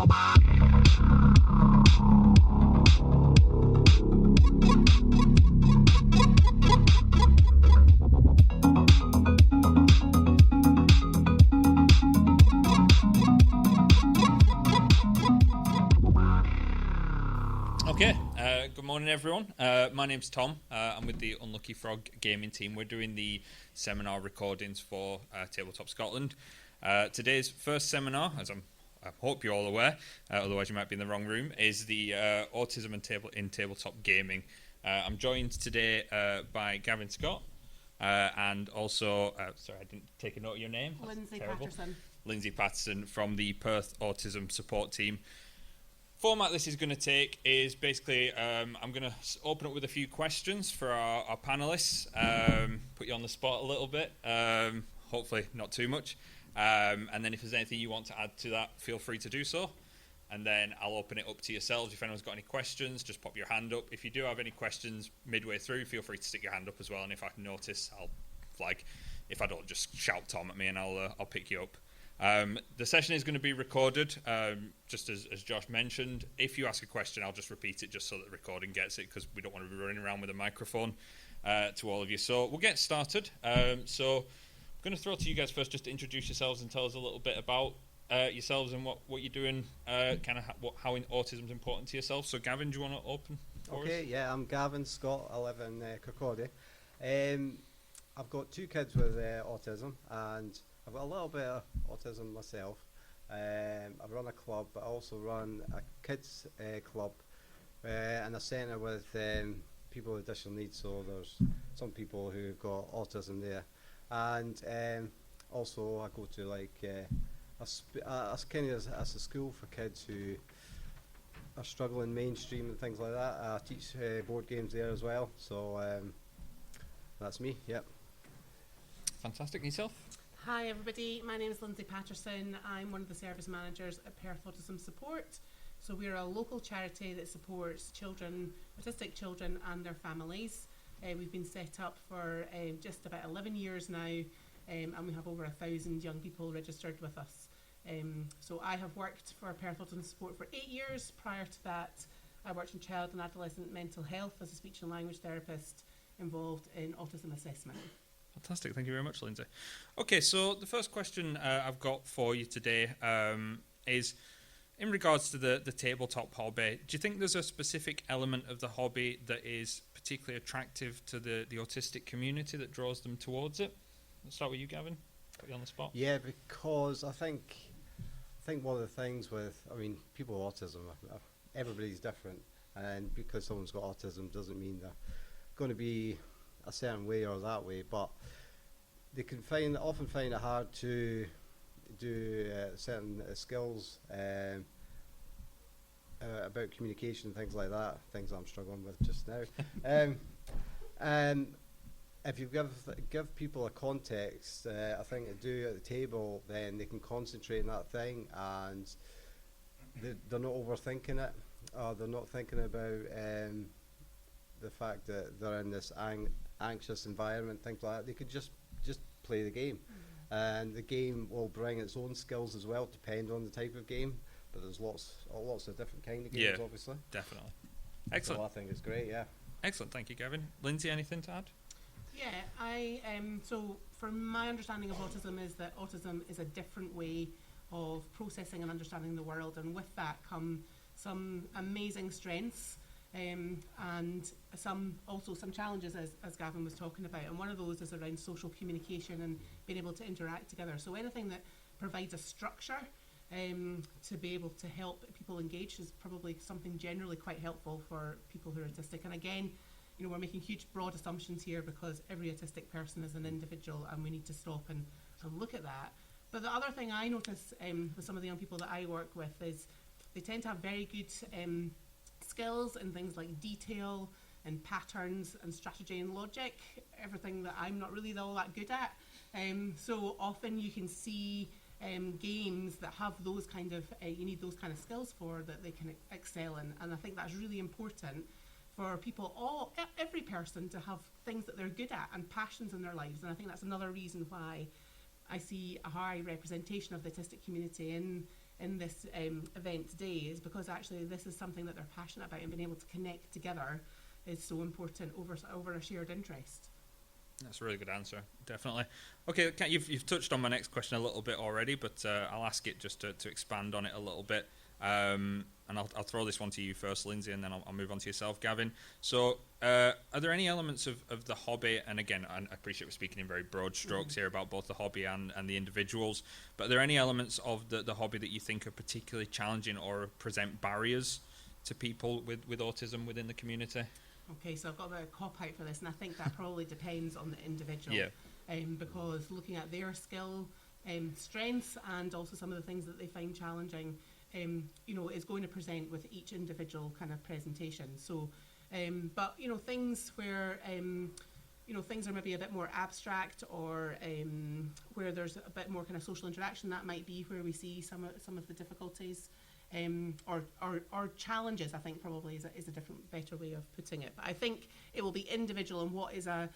Good morning, everyone. My name's Tom. I'm with the Unlucky Frog gaming team. We're doing the seminar recordings for Tabletop Scotland. Today's first seminar, as I hope you're all aware, otherwise you might be in the wrong room, is the Autism and Tabletop Gaming. I'm joined today by Gavin Scott and also, sorry, I didn't take a note of your name. Lynsey Paterson. Lynsey Paterson from the Perth Autism Support team. Format this is going to take is basically I'm going to open up with a few questions for our panelists, put you on the spot a little bit, hopefully not too much, and then if there's anything you want to add to that, feel free to do so, and then I'll open it up to yourselves. If anyone's got any questions, just pop your hand up. If you do have any questions midway through, feel free to stick your hand up as well, and if I can notice, I'll flag. If I don't, just shout Tom at me and I'll pick you up. The session is going to be recorded, just as Josh mentioned. If you ask a question, I'll just repeat it just so that the recording gets it, because we don't want to be running around with a microphone to all of you. So we'll get started. So I'm going to throw to you guys first, just to introduce yourselves and tell us a little bit about yourselves and what you're doing, kind of how autism is important to yourself. So Gavin, do you want to open for us? Okay, yeah, I'm Gavin Scott. I live in Kirkcaldy. I've got two kids with autism, and I've got a little bit of autism myself. I run a club, but I also run a kids club and a centre with people with additional needs. So there's some people who've got autism there, and also I go to like a school for kids who are struggling mainstream and things like that. I teach board games there as well. So that's me. Yep. Fantastic. And yourself? Hi everybody, my name is Lynsey Paterson. I'm one of the service managers at Perth Autism Support. So we're a local charity that supports children, autistic children and their families. We've been set up for just about 11 years now, and we have over 1,000 young people registered with us. So I have worked for Perth Autism Support for 8 years. Prior to that, I worked in child and adolescent mental health as a speech and language therapist involved in autism assessment. Fantastic, thank you very much, Lynsey. Okay, so the first question I've got for you today is in regards to the tabletop hobby. Do you think there's a specific element of the hobby that is particularly attractive to the autistic community that draws them towards it? Let's start with you, Gavin. Put you on the spot. Yeah, because I think one of the things with, people with autism, everybody's different, and because someone's got autism doesn't mean they're going to be a certain way or that way, but they can often find it hard to do certain skills about communication and things like that, things I'm struggling with just now. And if you give people a context, a thing to do at the table, then they can concentrate on that thing, and they're not overthinking it, or they're not thinking about the fact that they're in this anxious environment, things like that. They could just play the game, and the game will bring its own skills as well, depend on the type of game. But there's lots of different kind of games, obviously. Definitely. Excellent. So I think it's great. Yeah. Excellent. Thank you, Gavin. Lynsey, anything to add? Yeah, so from my understanding of autism is that autism is a different way of processing and understanding the world, and with that come some amazing strengths. And some challenges, as Gavin was talking about, and one of those is around social communication and being able to interact together. So anything that provides a structure to be able to help people engage is probably something generally quite helpful for people who are autistic. And again, we're making huge broad assumptions here because every autistic person is an individual, and we need to stop and look at that. But the other thing I notice with some of the young people that I work with is they tend to have very good skills in things like detail and patterns and strategy and logic, everything that I'm not really all that good at. So often you can see games that have those kind of, you need those kind of skills for, that they can excel in. And I think that's really important for people, every person, to have things that they're good at and passions in their lives. And I think that's another reason why I see a high representation of the autistic community in in this event today is because actually this is something that they're passionate about, and being able to connect together is so important over a shared interest. That's a really good answer, definitely. Okay, you've touched on my next question a little bit already, but I'll ask it just to expand on it a little bit. And I'll throw this one to you first, Lynsey, and then I'll move on to yourself, Gavin. So are there any elements of the hobby, and again, I appreciate we're speaking in very broad strokes here about both the hobby and the individuals, but are there any elements of the hobby that you think are particularly challenging or present barriers to people with autism within the community? Okay, so I've got a bit of a cop-out for this, and I think that probably depends on the individual. Yeah. Because looking at their skill, strengths, and also some of the things that they find challenging, is going to present with each individual kind of presentation. So, but things where things are maybe a bit more abstract, or where there's a bit more kind of social interaction, that might be where we see some of the difficulties. Or challenges, I think probably is a different, better way of putting it. But I think it will be individual, and what is a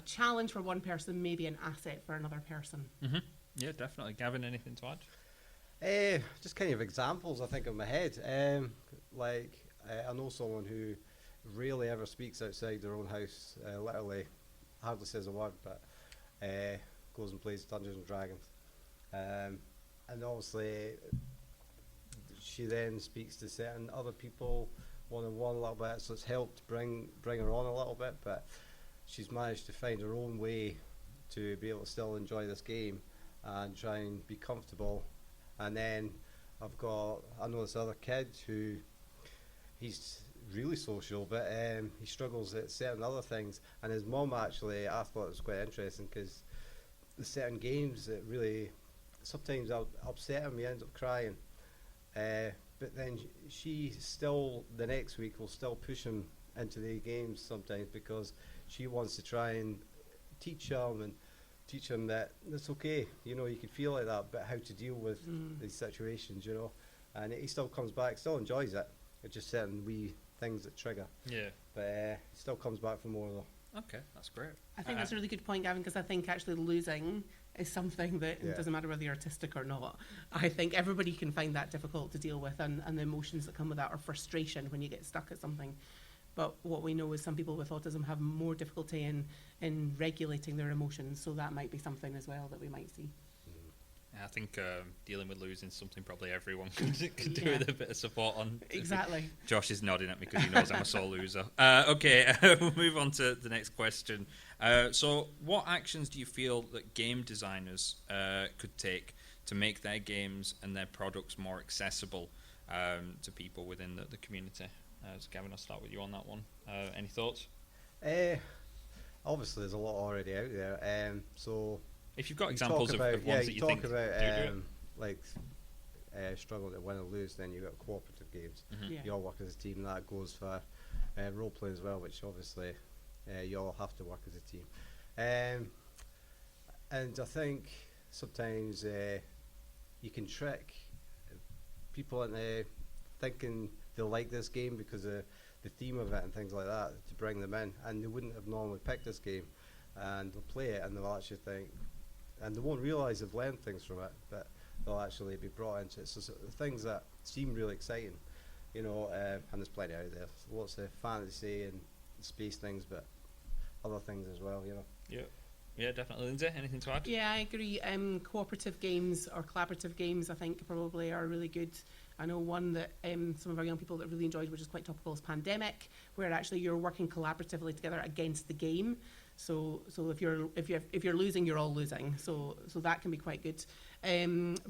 challenge for one person may be an asset for another person. Mm-hmm. Yeah, definitely. Gavin, anything to add? Just kind of examples I think in my head. I know someone who rarely ever speaks outside their own house, literally hardly says a word, but goes and plays Dungeons and Dragons. And obviously she then speaks to certain other people one-on-one a little bit, so it's helped bring her on a little bit, but she's managed to find her own way to be able to still enjoy this game and try and be comfortable. And then I know this other kid who, he's really social, but he struggles at certain other things, and his mum actually, I thought it was quite interesting, because the certain games that really sometimes upset him, he ends up crying. But then she still, the next week, will still push him into the games sometimes, because she wants to try and teach him that it's okay, you can feel like that, but how to deal with these situations, and he still comes back, still enjoys it. It's just certain wee things that trigger. Yeah. But he still comes back for more though. Okay, that's great. I think that's a really good point, Gavin, because I think actually losing is something that doesn't matter whether you're autistic or not. I think everybody can find that difficult to deal with, and the emotions that come with that, or frustration when you get stuck at something. But what we know is some people with autism have more difficulty in regulating their emotions, so that might be something as well that we might see. I think dealing with losing is something probably everyone could do with a bit of support on. Exactly. Josh is nodding at me because he knows I'm a sore loser. Okay, we'll move on to the next question. So what actions do you feel that game designers could take to make their games and their products more accessible to people within the community? So Gavin, I'll start with you on that one. Any thoughts? Obviously, there's a lot already out there. So if you've got examples of ones that you think struggling to win or lose, then you've got cooperative games. Mm-hmm. Yeah. You all work as a team. That goes for role play as well, which obviously you all have to work as a team. And I think sometimes you can trick people into thinking they'll like this game because of the theme of it and things like that, to bring them in, and they wouldn't have normally picked this game, and they'll play it and they'll actually think, and they won't realise they've learned things from it, but they'll actually be brought into it. So the things that seem really exciting, and there's plenty out there, lots of fantasy and space things, but other things as well, Yeah, definitely. Lynsey, anything to add? Yeah, I agree. Cooperative games or collaborative games, I think, probably are really good. I know one that some of our young people that really enjoyed, which is quite topical, is Pandemic, where actually you're working collaboratively together against the game. So if you're losing, you're all losing. So that can be quite good.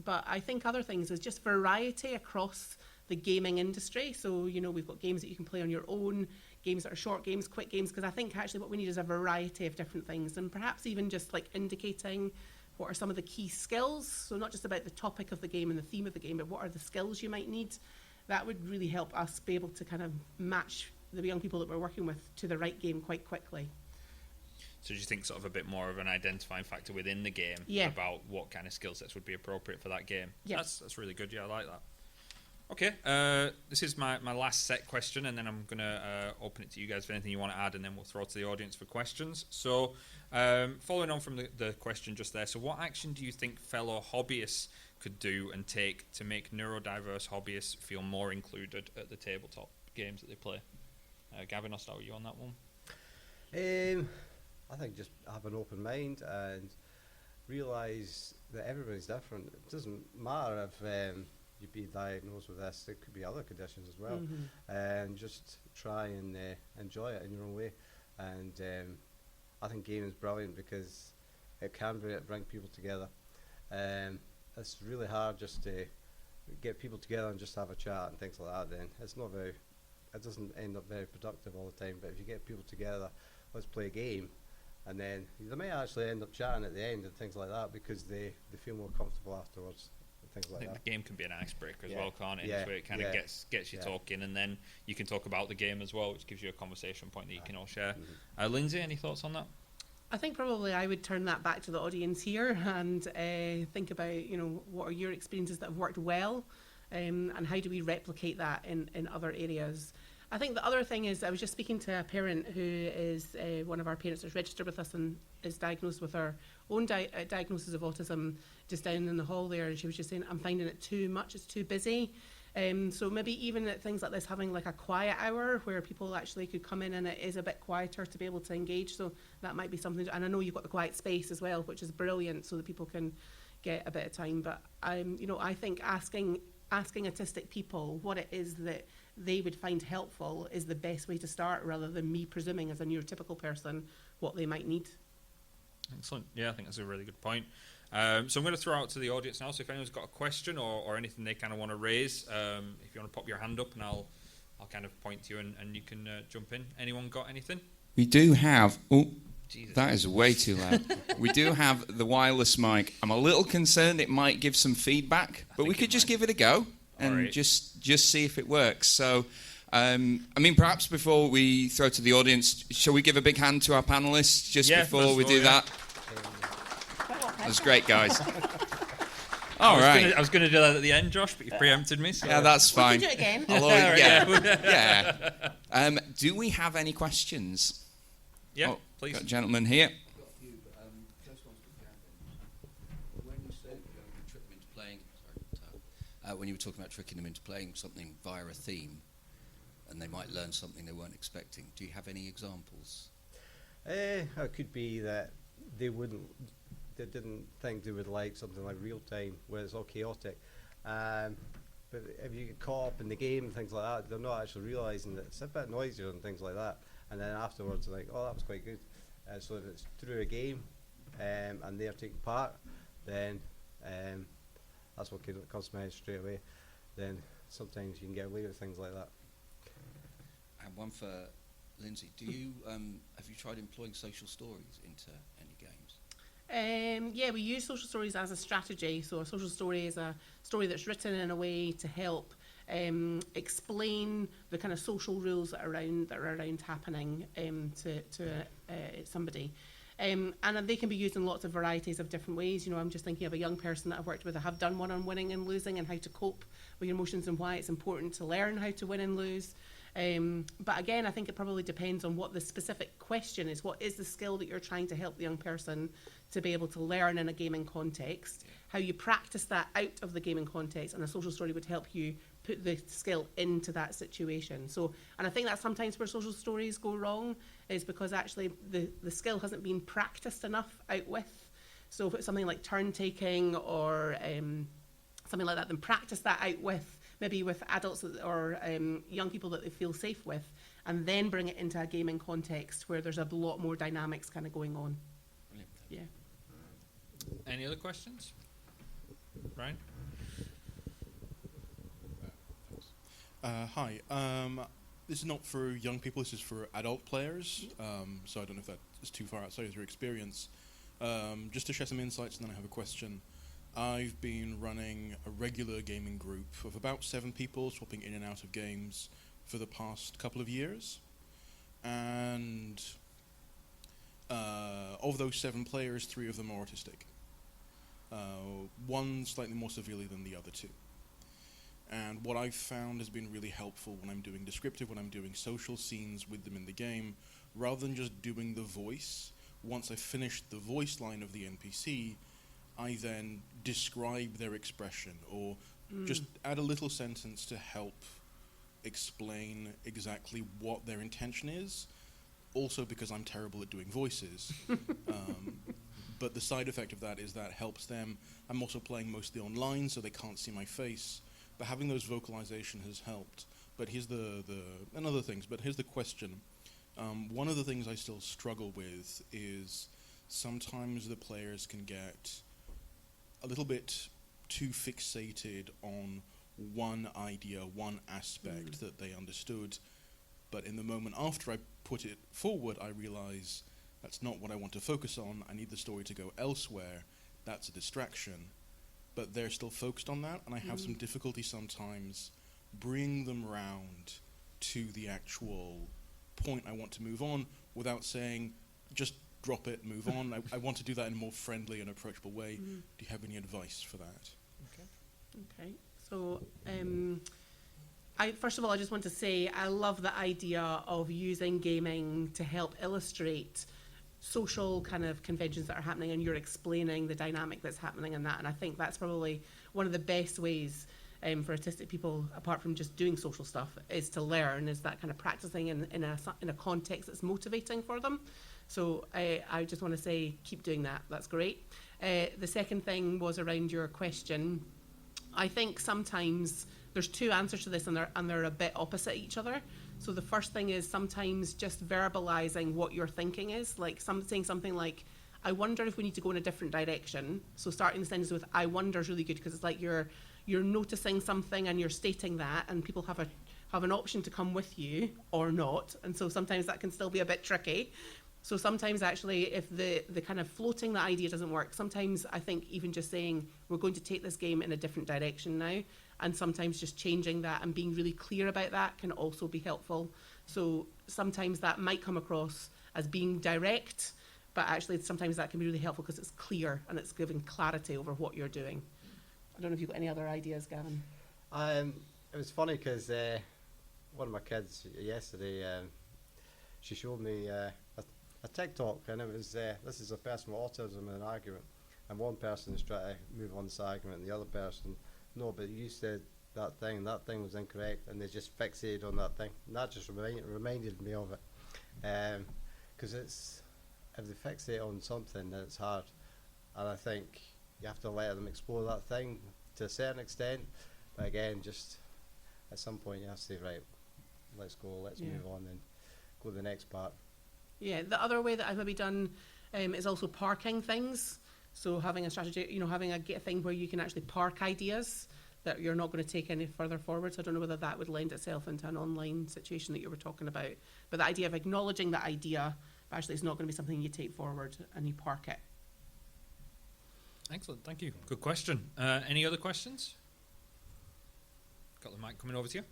But I think other things is just variety across the gaming industry. So we've got games that you can play on your own, games that are short games, quick games, because I think actually what we need is a variety of different things, and perhaps even just like indicating what are some of the key skills. So not just about the topic of the game and the theme of the game, but what are the skills you might need. That would really help us be able to kind of match the young people that we're working with to the right game quite quickly. So do you think sort of a bit more of an identifying factor within the game about what kind of skill sets would be appropriate for that game? Yeah. That's really good. Yeah, I like that. Okay, this is my last set question, and then I'm going to open it to you guys for anything you want to add, and then we'll throw it to the audience for questions. So following on from the question just there, so what action do you think fellow hobbyists could do and take to make neurodiverse hobbyists feel more included at the tabletop games that they play? Gavin, I'll start with you on that one. I think just have an open mind and realise that everybody's different. It doesn't matter if you've been diagnosed with this, it could be other conditions as well. And just try and enjoy it in your own way. And I think gaming is brilliant because it can bring people together. It's really hard just to get people together and just have a chat and things like that. Then it doesn't end up very productive all the time. But if you get people together, let's play a game, and then they may actually end up chatting at the end and things like that because they feel more comfortable afterwards. Things like I think that. the game can be an icebreaker as well, can't it? Yeah. So it kind of gets you talking, and then you can talk about the game as well, which gives you a conversation point that you can all share. Lynsey, any thoughts on that? I think probably I would turn that back to the audience here and think about, what are your experiences that have worked well, and how do we replicate that in other areas. I think the other thing is, I was just speaking to a parent who is one of our parents that's registered with us and is diagnosed with her own diagnosis of autism just down in the hall there, and she was just saying, I'm finding it too much, it's too busy. So maybe even at things like this, having like a quiet hour where people actually could come in and it is a bit quieter to be able to engage. So that might be something, and I know you've got the quiet space as well, which is brilliant, so that people can get a bit of time. But I think asking autistic people what it is that they would find helpful is the best way to start, rather than me presuming as a neurotypical person what they might need. Excellent. Yeah, I think that's a really good point. So I'm going to throw out to the audience now, so if anyone's got a question or anything they kind of want to raise, if you want to pop your hand up, and I'll kind of point to you and you can jump in. Anyone got anything? We do have... Oh, Jesus. That is way too loud. We do have the wireless mic. I'm a little concerned it might give some feedback, but we could just give it a go and just see if it works. So, perhaps before we throw to the audience, shall we give a big hand to our panellists before we do that? That's great, guys. All right. I was going to do that at the end, Josh, but you preempted me. So. Yeah, that's fine. We can do it again. Yeah. Do we have any questions? Yeah, please. Got a gentleman here. I've got a few, but first one's for Gavin. When you said you trick them into playing, when you were talking about tricking them into playing something via a theme, and they might learn something they weren't expecting, do you have any examples? It could be that they didn't think they would like something like real time, where it's all chaotic. But if you get caught up in the game and things like that, they're not actually realising that it's a bit noisier and things like that. And then afterwards, they're like, oh, that was quite good. So if it's through a game and they're taking part, then that's what comes to mind straight away. Then sometimes you can get away with things like that. And one for Lynsey. Do you have you tried employing social stories into any games? Yeah, we use social stories as a strategy. So a social story is a story that's written in a way to help explain the kind of social rules that are around happening to somebody. And they can be used in lots of varieties of different ways. I'm just thinking of a young person that I've worked with. I have done one on winning and losing and how to cope with your emotions and why it's important to learn how to win and lose. But again, I think it probably depends on what the specific question is. What is the skill that you're trying to help the young person to be able to learn in a gaming context? How you practice that out of the gaming context, and a social story would help you put the skill into that situation. And I think that's sometimes where social stories go wrong, is because actually the skill hasn't been practiced enough out with. So if it's something like turn taking or something like that, then practice that out with, maybe with adults or young people that they feel safe with, and then bring it into a gaming context where there's a lot more dynamics kind of going on. Brilliant. Yeah. Any other questions? Brian? Hi. This is not for young people, this is for adult players. So I don't know if that is too far outside of your experience. Just to share some insights, and then I have a question. I've been running a regular gaming group of about 7 people, swapping in and out of games for the past couple of years. And of those 7 players, 3 of them are autistic. One slightly more severely than the other 2. And what I've found has been really helpful when I'm doing descriptive, when I'm doing social scenes with them in the game, rather than just doing the voice. Once I've finished the voice line of the NPC, I then describe their expression or just add a little sentence to help explain exactly what their intention is. Also because I'm terrible at doing voices. But the side effect of that is that helps them. I'm also playing mostly online, so they can't see my face. But having those vocalization has helped. But here's and other things, but here's the question. One of the things I still struggle with is sometimes the players can get a little bit too fixated on one idea, one aspect that they understood. But in the moment after I put it forward, I realize that's not what I want to focus on. I need the story to go elsewhere. That's a distraction. But they're still focused on that, and I have some difficulty sometimes bring them round to the actual point I want to move on without saying, just drop it, move on. I want to do that in a more friendly and approachable way. Do you have any advice for that? Okay. So, first of all, I just want to say I love the idea of using gaming to help illustrate social kind of conventions that are happening, and you're explaining the dynamic that's happening in that. And I think that's probably one of the best ways for autistic people, apart from just doing social stuff, is to learn, is that kind of practicing in a context that's motivating for them. So I just want to say, keep doing that. That's great. The second thing was around your question. I think sometimes there's two answers to this, and they're a bit opposite each other. So the first thing is sometimes just verbalizing what your thinking is, like saying something like, I wonder if we need to go in a different direction. So starting the sentence with I wonder is really good, because it's like you're noticing something and you're stating that, and people have an option to come with you or not. And so sometimes that can still be a bit tricky. So sometimes actually if the kind of floating the idea doesn't work, sometimes I think even just saying we're going to take this game in a different direction now, and sometimes just changing that and being really clear about that can also be helpful. So sometimes that might come across as being direct, but actually sometimes that can be really helpful because it's clear and it's giving clarity over what you're doing. I don't know if you've got any other ideas, Gavin. It was funny because one of my kids yesterday, she showed me a TikTok, and it was this is a person with autism in an argument, and one person is trying to move on this argument, and the other person, no, but you said that thing was incorrect, and they just fixated on that thing, and that just reminded me of it, because it's, if they fixate on something, then it's hard, and I think you have to let them explore that thing to a certain extent, but again, just at some point you have to say, right, let's go, let's move on and go to the next part. Yeah, the other way that I've maybe done is also parking things. So having a strategy, having a thing where you can actually park ideas that you're not going to take any further forward. So I don't know whether that would lend itself into an online situation that you were talking about. But the idea of acknowledging the idea, but actually it's not going to be something you take forward and you park it. Excellent, thank you. Good question. Any other questions? Got the mic coming over to you.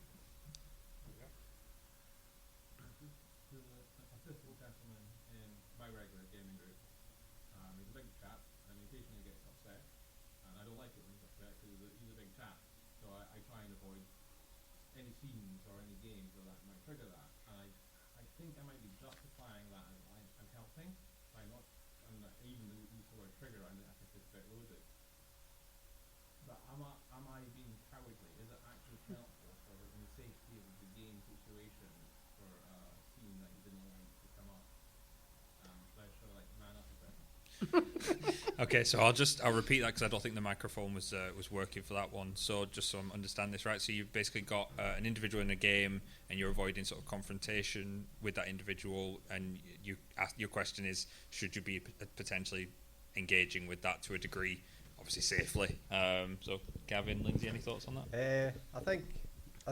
Okay, so I'll repeat that because I don't think the microphone was working for that one. So just so I understand this right, so you've basically got an individual in a game, and you're avoiding sort of confrontation with that individual, and your question is, should you be potentially engaging with that to a degree, obviously safely? So Gavin, Lynsey, any thoughts on that? I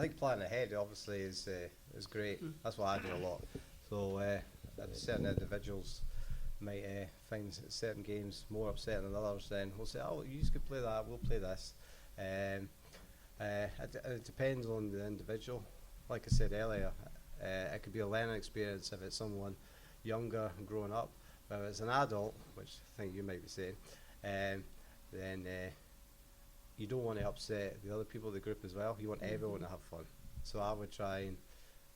think planning ahead obviously is great. That's what I do a lot. So certain individuals might find certain games more upsetting than others, then we'll say, oh, you could play that, we'll play this. It depends on the individual. Like I said earlier, it could be a learning experience if it's someone younger and growing up, but if it's an adult, which I think you might be saying, then you don't want to upset the other people in the group as well. You want everyone to have fun. So I would try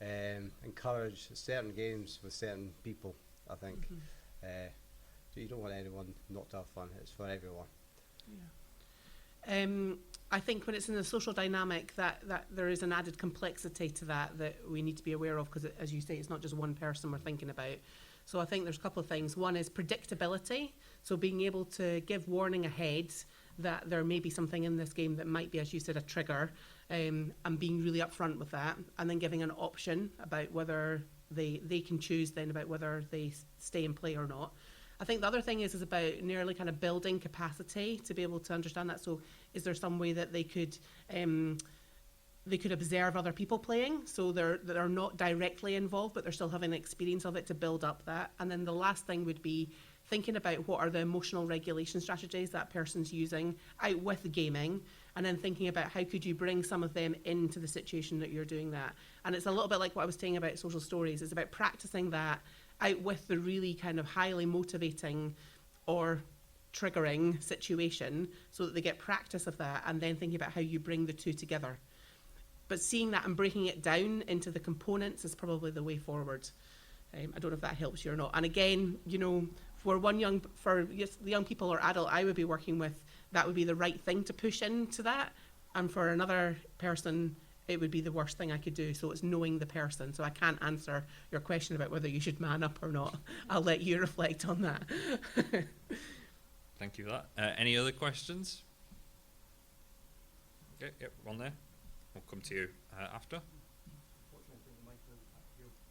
and encourage certain games with certain people, I think. So you don't want anyone not to have fun. It's for everyone. I think when it's in a social dynamic that there is an added complexity to that we need to be aware of, because as you say, it's not just one person we're thinking about. So I think there's a couple of things. One is predictability, so being able to give warning ahead that there may be something in this game that might be, as you said, a trigger, and being really upfront with that, and then giving an option about whether they can choose then about whether they stay and play or not. I think the other thing is about nearly kind of building capacity to be able to understand that. So is there some way that they could observe other people playing, so they're not directly involved, but they're still having an experience of it to build up that. And then the last thing would be thinking about what are the emotional regulation strategies that person's using out with the gaming, and then thinking about how could you bring some of them into the situation that you're doing that. And it's a little bit like what I was saying about social stories. It's about practicing that out with the really kind of highly motivating or triggering situation, so that they get practice of that, and then thinking about how you bring the two together. But seeing that and breaking it down into the components is probably the way forward. I don't know if that helps you or not. And again, you know, for the young people or adult I would be working with, that would be the right thing to push into that. And for another person, it would be the worst thing I could do. So it's knowing the person. So I can't answer your question about whether you should man up or not. I'll let you reflect on that. Thank you for that. Any other questions? Okay, yep, one there. We'll come to you after.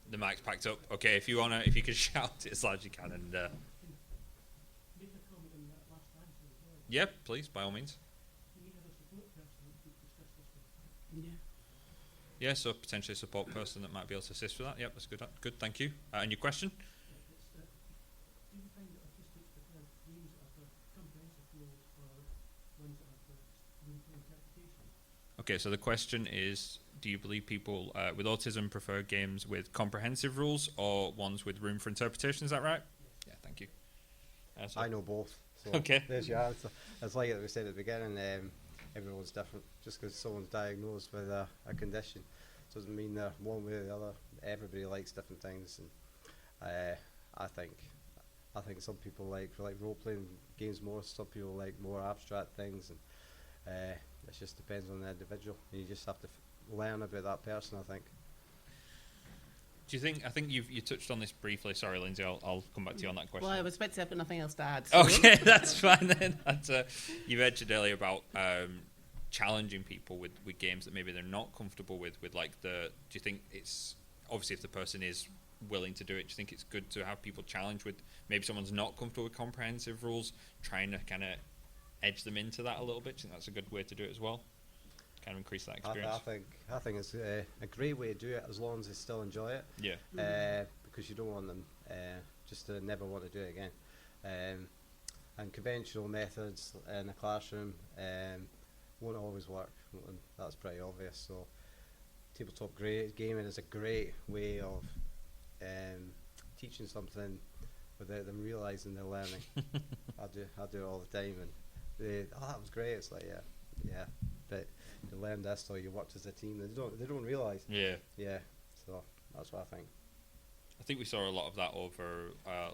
The mic's packed up. Okay, if you could shout it as loud as you can, and yeah, please, by all means. Yeah, so potentially a support person that might be able to assist with that. Yep, that's good. Good, thank you. And your question? Okay, so the question is, do you believe people with autism prefer games with comprehensive rules or ones with room for interpretation? Is that right? Yeah, thank you. So I know both. So okay. There's your answer. It's like we said at the beginning, everyone's different. Just because someone's diagnosed with a condition doesn't mean they're one way or the other. Everybody likes different things, and I think some people like role-playing games more. Some people like more abstract things, and it just depends on the individual. And you just have to learn about that person, I think. Do you think? I think you touched on this briefly. Sorry, Lynsey. I'll come back to you on that question. Well, I was about to say I've got nothing else to add. So. Okay, that's fine then. You mentioned earlier about challenging people with games that maybe they're not comfortable with like do you think it's obviously if the person is willing to do it, do you think it's good to have people challenge with maybe someone's not comfortable with comprehensive rules, trying to kind of edge them into that a little bit? Do you think that's a good way to do it as well? Kind of increase that experience. I think it's a great way to do it as long as they still enjoy it. Yeah. Because you don't want them just to never want to do it again. And conventional methods in a classroom won't always work. And that's pretty obvious. So tabletop gaming is a great way of teaching something without them realising they're learning. I do it all the time, and that was great. It's like yeah, but you learned this or you worked as a team. They don't realise. Yeah. So that's what I think. I think we saw a lot of that over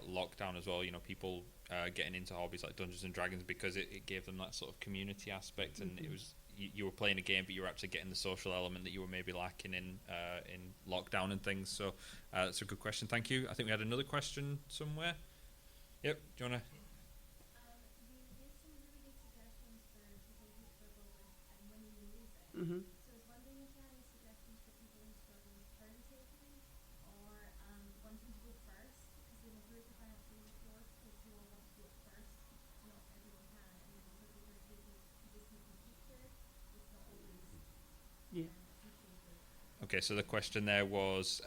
lockdown as well. You know, people getting into hobbies like Dungeons and Dragons because it gave them that sort of community aspect, and it was you were playing a game, but you were actually getting the social element that you were maybe lacking in lockdown and things. So that's a good question. Thank you. I think we had another question somewhere. Yep. Do you want to? Mm-hmm. So I was wondering if you had any suggestions for people who struggle with turn taking or wanting to go first, because in a group of find it really short because you all want to do it first, not everyone can, and then also the turn taking you just need to teacher, it's not always Yeah. Okay, so the question there was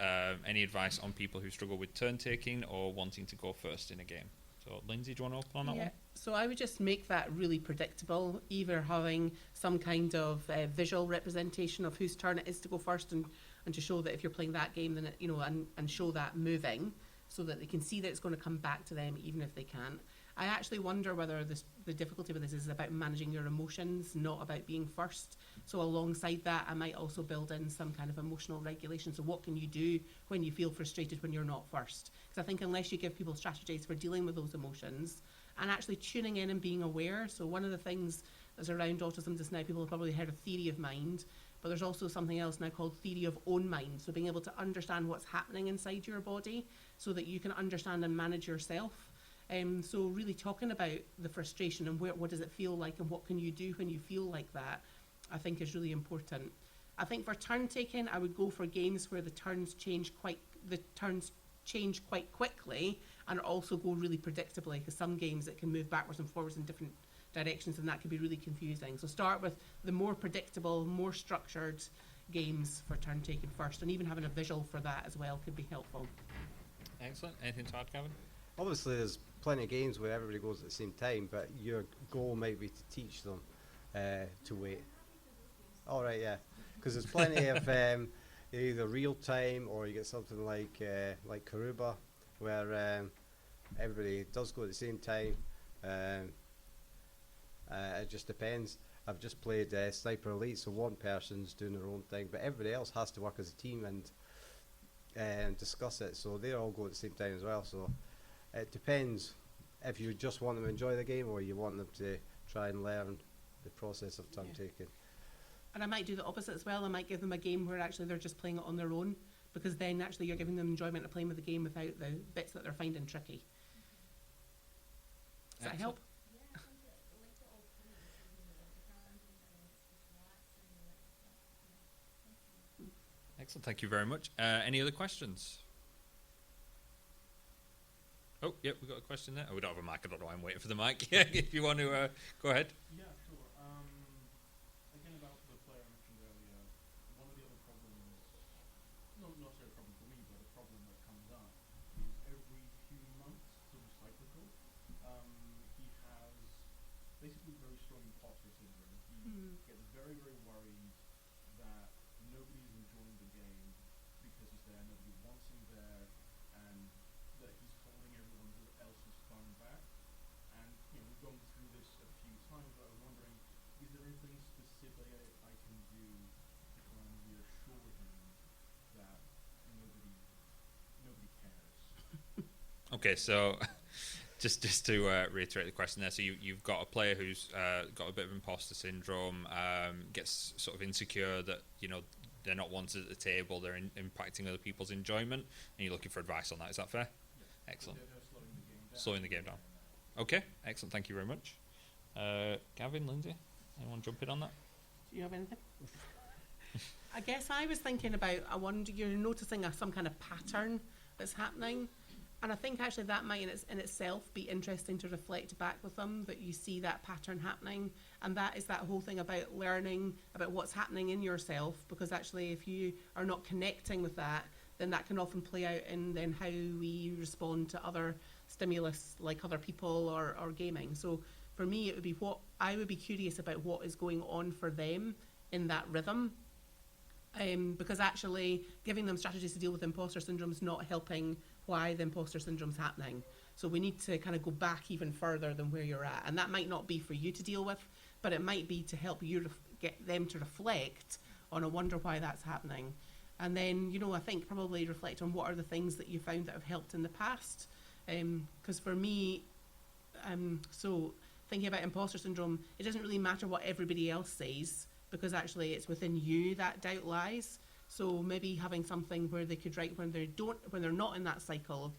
any advice on people who struggle with turn taking or wanting to go first in a game? So, Lynsey, do you want to open on that one? So I would just make that really predictable, either having some kind of visual representation of whose turn it is to go first, and to show that if you're playing that game, then and show that moving, so that they can see that it's going to come back to them, even if they can't. I actually wonder whether the difficulty with this is about managing your emotions, not about being first. So alongside that, I might also build in some kind of emotional regulation. So what can you do when you feel frustrated when you're not first? Because I think unless you give people strategies for dealing with those emotions, and actually tuning in and being aware. So one of the things that's around autism just now, people have probably heard of theory of mind, but there's also something else now called theory of own mind. So being able to understand what's happening inside your body so that you can understand and manage yourself. So really talking about the frustration and what does it feel like and what can you do when you feel like that, I think is really important. I think for turn taking, I would go for games where the turns change quite quickly and also go really predictably, because some games it can move backwards and forwards in different directions, and that can be really confusing. So start with the more predictable, more structured games for turn taking first, and even having a visual for that as well could be helpful. Excellent. Anything to add, Gavin? Obviously, there's plenty of games where everybody goes at the same time, but your goal might be to teach them to wait. All right, yeah, because there's plenty of either real time or you get something like Karuba, where everybody does go at the same time. It just depends. I've just played Sniper Elite, so one person's doing their own thing, but everybody else has to work as a team and discuss it. So they all go at the same time as well. So it depends if you just want them to enjoy the game or you want them to try and learn the process of turn taking. And I might do the opposite as well. I might give them a game where actually they're just playing it on their own, because then actually you're giving them enjoyment of playing with the game without the bits that they're finding tricky. Does that help? Excellent. Thank you very much. Any other questions? Oh, yep, we've got a question there. Oh, we don't have a mic. I don't know why I'm waiting for the mic. If you want to go ahead. Yeah, sure. Again, about the player I mentioned earlier, one of the other problems, not necessarily a problem for me, but a problem that comes up is every few months, sort of cyclical, he has basically very strong imposter syndrome. He gets very, very worried that nobody's enjoying the game because he's there, nobody wants him there, and that he's holding everyone else's fun back. And we've gone through this a few times, but I was wondering, is there anything specific I can do to try and reassure him that nobody cares? Okay, so just to reiterate the question there, so you've got a player who's got a bit of imposter syndrome, gets sort of insecure that they're not wanted at the table, they're impacting other people's enjoyment, and you're looking for advice on that. Is that fair? Yeah. Excellent. So they're slowing the game down. Okay, excellent. Thank you very much. Gavin, Lynsey, anyone jump in on that? Do you have anything? I guess I was thinking about, I wonder, you're noticing some kind of pattern that's happening. And I think actually that might in itself be interesting to reflect back with them, that you see that pattern happening. And that is that whole thing about learning about what's happening in yourself, because actually if you are not connecting with that, then that can often play out in then how we respond to other stimulus, like other people or gaming. So for me, it would be I would be curious about what is going on for them in that rhythm. Because actually giving them strategies to deal with imposter syndrome is not helping why the imposter syndrome's happening. So we need to kind of go back even further than where you're at. And that might not be for you to deal with, but it might be to help you get them to reflect on, I wonder why that's happening. And then, I think probably reflect on what are the things that you found that have helped in the past. Because for me, so thinking about imposter syndrome, it doesn't really matter what everybody else says, because actually it's within you that doubt lies. So maybe having something where they could write when they're not in that cycle of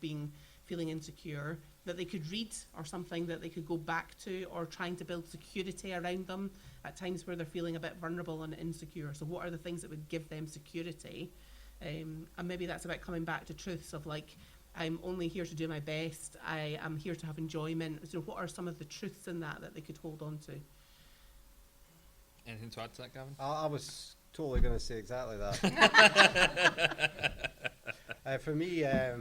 feeling insecure, that they could read, or something that they could go back to, or trying to build security around them at times where they're feeling a bit vulnerable and insecure. So what are the things that would give them security? And maybe that's about coming back to truths of like, I'm only here to do my best, I am here to have enjoyment. So what are some of the truths in that they could hold on to? Anything to add to that, Gavin? I was totally going to say exactly that. For me, I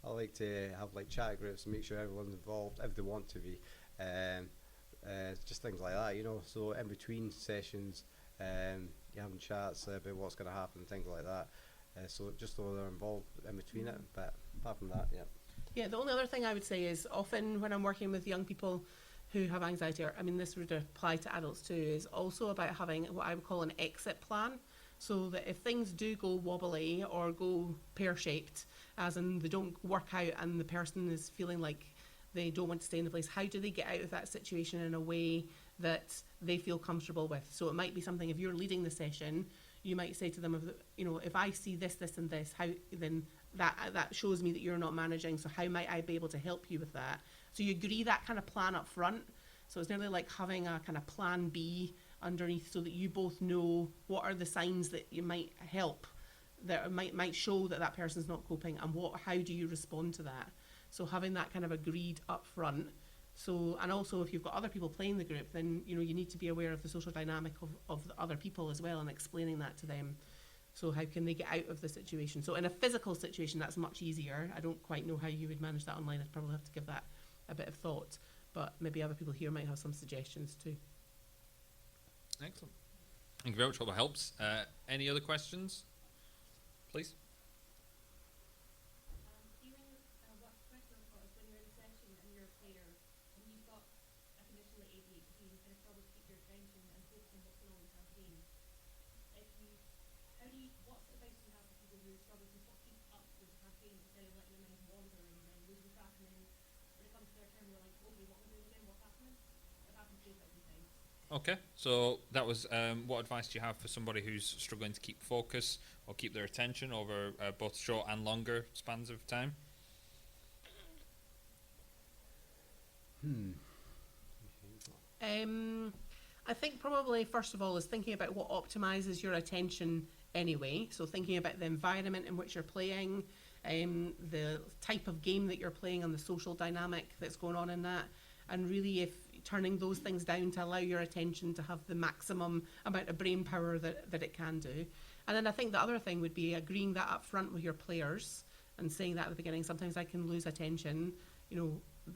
like to have like chat groups and make sure everyone's involved if they want to be. Just things like that, So in between sessions, you're having chats about what's going to happen, things like that. So just so they're involved in between it. But apart from that, yeah. Yeah, the only other thing I would say is often when I'm working with young people who have anxiety, or this would apply to adults too, is also about having what I would call an exit plan, so that if things do go wobbly or go pear-shaped, as in they don't work out and the person is feeling like they don't want to stay in the place. How do they get out of that situation in a way that they feel comfortable with? So it might be something, if you're leading the session, you might say to them, if I see this, this and this, how then that shows me that you're not managing, so how might I be able to help you with that? So you agree that kind of plan up front. So it's nearly like having a kind of plan B underneath, so that you both know what are the signs that you might help, that might show that person's not coping, and how do you respond to that? So having that kind of agreed up front. So, and also if you've got other people playing the group, then you need to be aware of the social dynamic of the other people as well, and explaining that to them. So how can they get out of the situation? So in a physical situation, that's much easier. I don't quite know how you would manage that online. I'd probably have to give that a bit of thought, but maybe other people here might have some suggestions too. Excellent. Thank you very much. Hope that helps. Any other questions, please? What's the advice you have for people who struggle to sort of keep up with the campaign instead of letting their mind wander and then losing track, and then when it comes to their turn, they're like, okay, what am I doing again? What's happening? It happens to me quite a few times. Okay, so that was what advice do you have for somebody who's struggling to keep focus or keep their attention over both short and longer spans of time? I think probably first of all is thinking about what optimizes your attention anyway. So thinking about the environment in which you're playing, the type of game that you're playing, and the social dynamic that's going on in that, and really if turning those things down to allow your attention to have the maximum amount of brain power that it can do. And then I think the other thing would be agreeing that up front with your players and saying that at the beginning. Sometimes I can lose attention,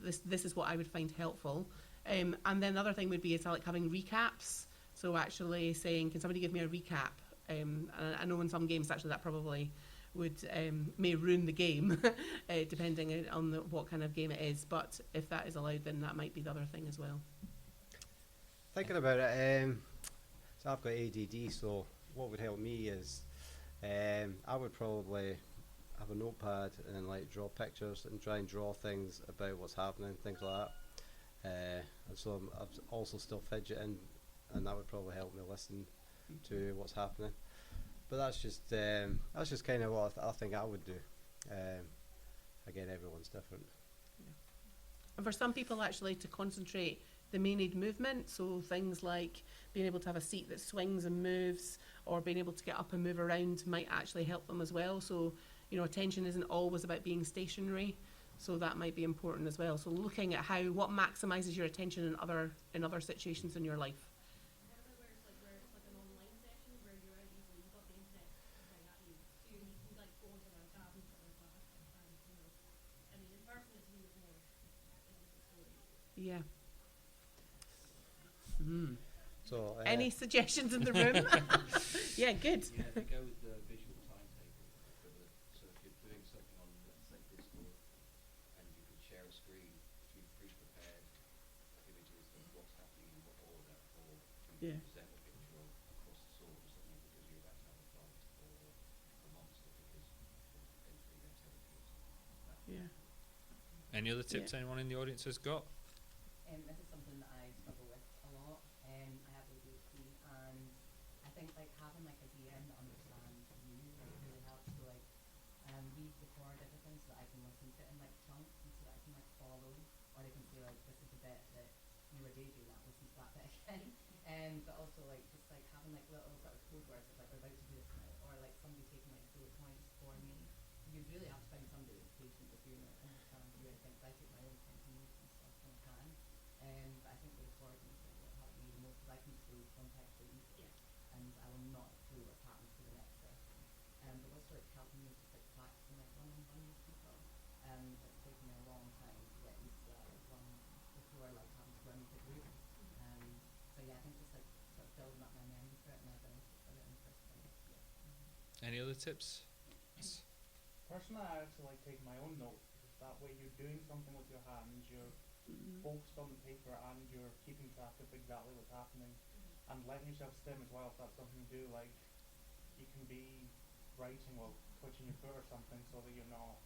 this is what I would find helpful. And then the other thing would be it's like having recaps. So actually saying, can somebody give me a recap? And I know in some games actually that probably would may ruin the game depending on what kind of game it is. But if that is allowed, then that might be the other thing as well. Thinking about it, so I've got ADD, so what would help me is I would probably have a notepad and like draw pictures and try and draw things about what's happening, things like that. And so I'm also still fidgeting, and that would probably help me listen to what's happening. But that's just kind of what I think I would do. Again, everyone's different. Yeah. And for some people, actually, to concentrate, they may need movement. So things like being able to have a seat that swings and moves, or being able to get up and move around might actually help them as well. So attention isn't always about being stationary. So that might be important as well. So looking at what maximizes your attention in other situations in your life. What about where it's like an online session where you're out easily, you've got the internet right at you, so you can like go onto a tab and stuff like that, and in person it's a little bit more story. Yeah. So Any suggestions in the room? Yeah, good. Yeah, to go with the visual timetable equivalent. So if you're doing something on, let's say, Discord, and you could share a screen with pre-prepared images of what's happening in what order, or you Yeah. present a picture of across the sword or something because you're about to have a fight, or a monster because you're entering their territory or something like that. Yeah. Any other tips anyone in the audience has got? This is something that I struggle with a lot. I have ADHD, and I think like having like a DM that understands you really helps. So like we record everything so that I can listen to it in like chunks, and so that I can like follow, or I can say like this is the bit that you were daydreaming at, listen to that bit again. But also like just like having like little sort of code words of like we're about to do this now, or like somebody taking like bullet points for me. You really have to find somebody that's patient with you and that understands you. I think I take my own time to notes and stuff when I can. But I think the recording is like what helped me the most, because I can just lose context very easily, and I will not have a clue what's happening for the next session. But what's like helping me is just like practicing like one-on-one with people. It's taken me a long time to get used to that, like before like having to run the group. So yeah, I think just like sort of building up my memory for it and my ability for it in the first place. Any other tips? Personally, I actually like taking my own notes, because that way you're doing something with your hands, you're focused on the paper, and you're keeping track of exactly what's happening, and letting yourself stim as well if that's something you do. Like, you can be writing while twitching your foot or something, so that you're not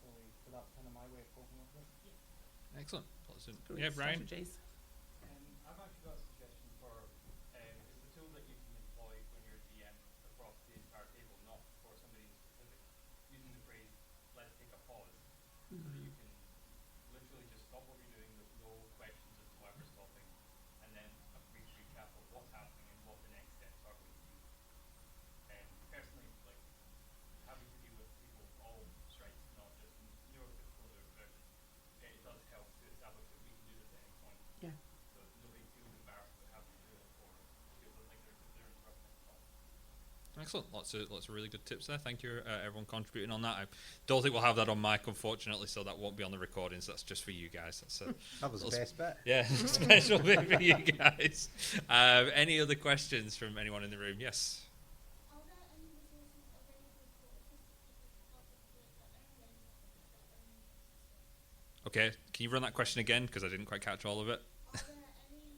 fully So that's kind of my way of coping with it. Excellent. Great Yeah, Brian. strategies. I've actually got a suggestion for it's the tool that you can employ when you're a DM across the entire table, not for somebody in specific. Using the phrase "let's take a pause," so that you can literally just stop what you're doing with no questions as to why we're stopping, and then a brief recap of what's happening and what the next steps are going to be. Personally, like having to deal with people of all stripes, not just neurotypical neurodivergent, it does help to establish that we can do this at any point. Yeah. So nobody feels embarrassed about having to do it or feels like they're interrupting at all. Excellent. Lots of really good tips there. Thank you, everyone contributing on that. I don't think we'll have that on mic, unfortunately, so that won't be on the recordings. That's just for you guys. That's That was the best bit. yeah, special bit for you guys. Any other questions from anyone in the room? Yes. Are there any resources available for autistic people to help them create their own games or their own? Okay. Can you run that question again? Because I didn't quite catch all of it. Are there any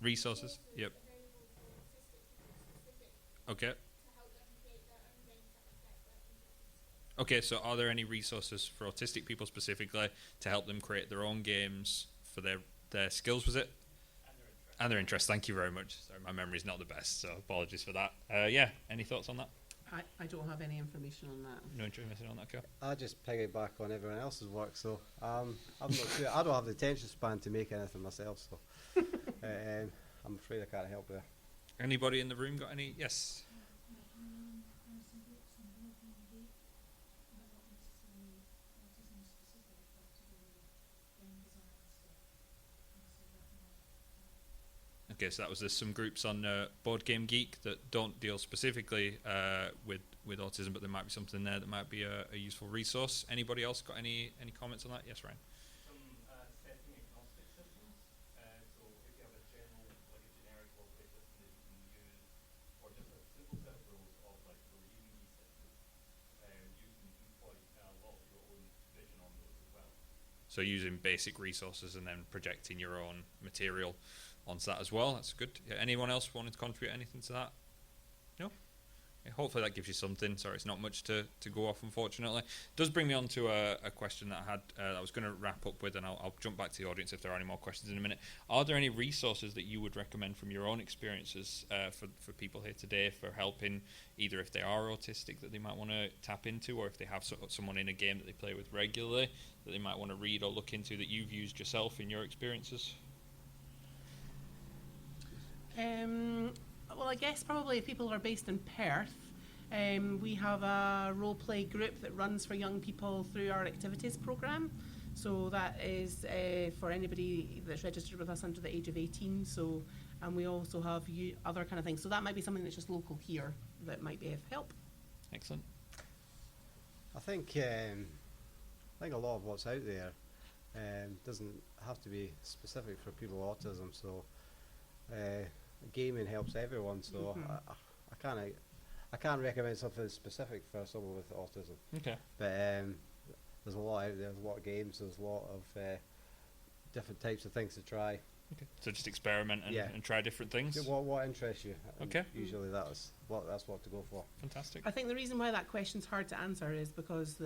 Resources. Yep. available for autistic people specific Okay. to help them create their own games that reflect their interests? Okay. So, are there any resources for autistic people specifically to help them create their own games for their skills? Was it? And their interests. Thank you very much. Sorry, my memory's not the best, so apologies for that. Yeah. Any thoughts on that? I don't have any information on that. No information on that, Joe? I just piggyback on everyone else's work, so I'm not sure. I don't have the attention span to make anything myself, so I'm afraid I can't help there. Anybody in the room got any? Yes. Okay, so that was there's some groups on Board Game Geek that don't deal specifically with autism, but there might be something there that might be a useful resource. Anybody else got any comments on that? Yes, Ryan. Some setting agnostic systems. So if you have a general, like a generic roleplay system that you can use, or just a simple set of rules of like we're using these systems, you can employ a lot of your own vision on those as well. So using basic resources and then projecting your own material onto that as well. That's good. Yeah, anyone else wanted to contribute anything to that? No? Yeah, hopefully that gives you something. Sorry, it's not much to go off, unfortunately. It does bring me on to a question that I had that I was going to wrap up with, and I'll jump back to the audience if there are any more questions in a minute. Are there any resources that you would recommend from your own experiences for people here today for helping, either if they are autistic that they might want to tap into, or if they have someone in a game that they play with regularly that they might want to read or look into that you've used yourself in your experiences? Well, I guess probably if people are based in Perth, we have a role play group that runs for young people through our activities programme. So that is for anybody that's registered with us under the age of 18. So, and we also have other kind of things. So that might be something that's just local here that might be of help. Excellent. I think a lot of what's out there doesn't have to be specific for people with autism. So gaming helps everyone. So I can't recommend something specific for someone with autism. Okay. But there's a lot out there. There's a lot of games. There's a lot of different types of things to try. Okay. So just experiment and try different things. What interests you? And Okay. usually that's what to go for. Fantastic. I think the reason why that question's hard to answer is because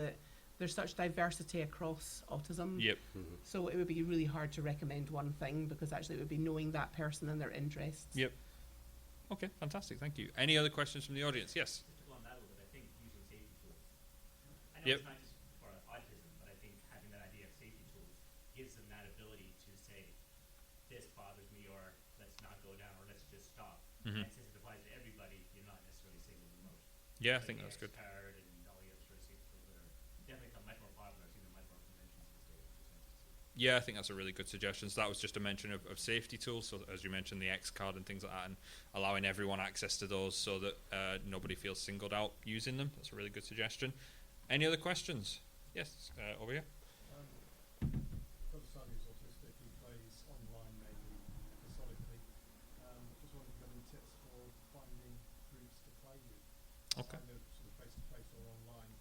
there's such diversity across autism. Yep. Mm-hmm. So it would be really hard to recommend one thing because actually it would be knowing that person and their interests. Yep. Okay, fantastic. Thank you. Any other questions from the audience? Yes. Just to go on that a little bit, I think using safety tools. I know Yep. it's not just for autism, but I think having that idea of safety tools gives them that ability to say, this bothers me, or let's not go down, or let's just stop. Mhm. And since it applies to everybody, you're not necessarily single the most. Yeah, I Like think the that's good. X-Card and all the other sort of safety tools that are definitely become much more popular. I've seen them much more conventions these days, which is nice to see. Yeah, I think that's a really good suggestion. So that was just a mention of safety tools. So as you mentioned, the X card and things like that, and allowing everyone access to those so that nobody feels singled out using them. That's a really good suggestion. Any other questions? Yes, over here. Got a son who's autistic. He plays online mainly, episodically. Just wondered if you have any tips for finding groups to play with. Okay. Either sort of face to face or online,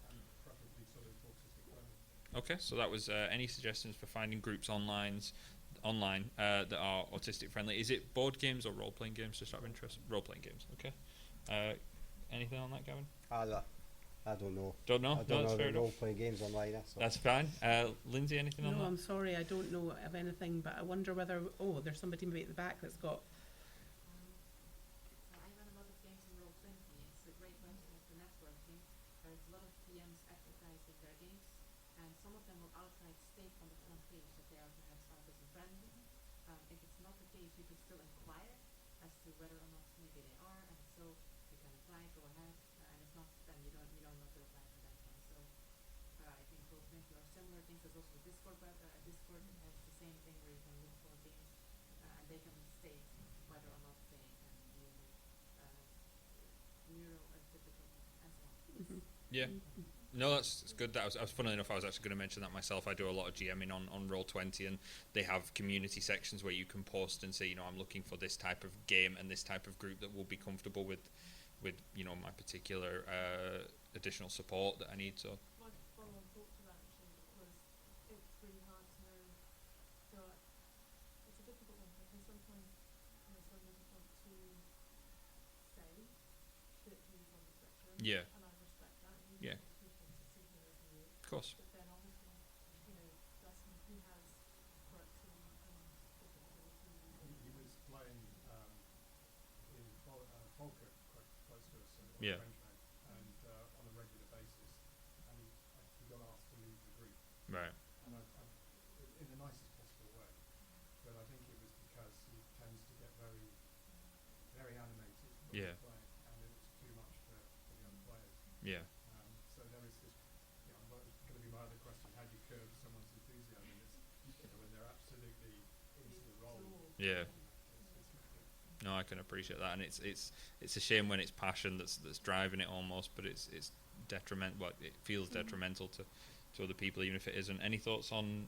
and preferably sort of autistic friendly. Okay, so that was any suggestions for finding groups online that are autistic friendly. Is it board games or role playing games? Just out of interest, role playing games. Okay. Anything on that, Gavin? Either. I don't know. Don't know? I No, don't that's know fair the enough. role-playing games online. That's all. That's fine. Lynsey, anything on No, that? I'm sorry, I don't know of anything, but I wonder whether, oh, there's somebody maybe at the back that's got, I run a lot of games in Roll20. It's a great website for networking. There's a lot of PMs advertising their games, and some of them will outright state on the front page that they are perhaps autism friendly. If it's not the case, you could still inquire as to whether or not maybe they are, and so you can apply, go ahead, and if not, then you don't have to apply for that one. So I think Roll20 or similar things. There's also the Discord Discord that has the same thing where you can look for games, and they can state whether or not they can deal with neural difficulties and so on. Yeah. No, that's good. I was funnily enough, I was actually going to mention that myself. I do a lot of GMing on Roll20, and they have community sections where you can post and say, you know, I'm looking for this type of game and this type of group that will be comfortable with you know, my particular additional support that I need. So My follow-on thought to that actually was it's really hard to know. So it's a difficult one because sometimes someone doesn't want to say that he's on the spectrum. Yeah. And I respect that. And Yeah. want people to see him as he is. of course. But then obviously, bless him, he has quirks and difficulties. He was playing in Falkirk, quite close to us, on Yeah. Rangebank, and on a regular basis, and he got asked to leave the group, Right. and in the nicest possible way, but I think it was because he tends to get very, very animated when Yeah. he's playing, and it was too much for the other players. Yeah. So there is this, going to be my other question: how do you curb someone's enthusiasm? It's when they're absolutely into the role. Yeah. It's not good. No, I can appreciate that, and it's a shame when it's passion that's driving it almost, but it's detriment. Well, it feels detrimental to other people, even if it isn't. Any thoughts on